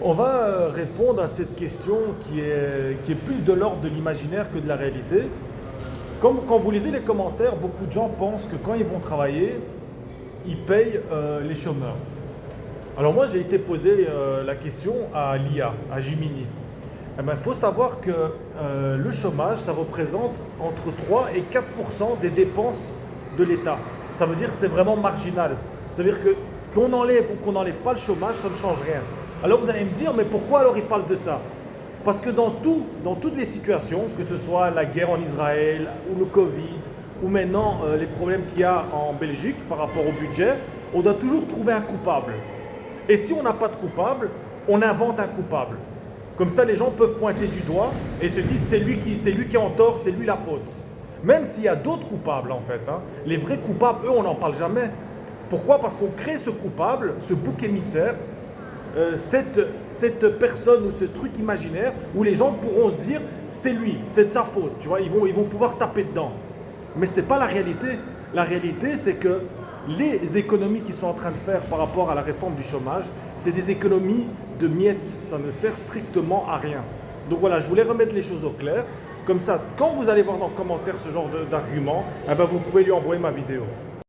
On va répondre à cette question qui est plus de l'ordre de l'imaginaire que de la réalité. Comme quand vous lisez les commentaires, beaucoup de gens pensent que quand ils vont travailler, ils payent les chômeurs. Alors moi, j'ai été posé la question à l'IA, à Gemini. Eh ben, il faut savoir que le chômage, ça représente entre 3 et 4% des dépenses de l'État. Ça veut dire que c'est vraiment marginal. Ça veut dire que qu'on enlève ou qu'on n'enlève pas le chômage, ça ne change rien. Alors vous allez me dire, mais pourquoi alors il parle de ça? Parce que dans toutes les situations, que ce soit la guerre en Israël, ou le Covid, ou maintenant les problèmes qu'il y a en Belgique par rapport au budget, on doit toujours trouver un coupable. Et si on n'a pas de coupable, on invente un coupable. Comme ça, les gens peuvent pointer du doigt et se disent c'est lui qui est en tort, c'est lui la faute. Même s'il y a d'autres coupables en fait. Les vrais coupables, eux, on n'en parle jamais. Pourquoi? Parce qu'on crée ce coupable, ce bouc émissaire, cette personne ou ce truc imaginaire où les gens pourront se dire c'est lui, c'est de sa faute. Tu vois, ils vont pouvoir taper dedans. Mais ce n'est pas la réalité. La réalité, c'est que les économies qu'ils sont en train de faire par rapport à la réforme du chômage, c'est des économies de miettes. Ça ne sert strictement à rien. Donc voilà, je voulais remettre les choses au clair. Comme ça, quand vous allez voir dans le commentaire ce genre d'argument, eh ben vous pouvez lui envoyer ma vidéo.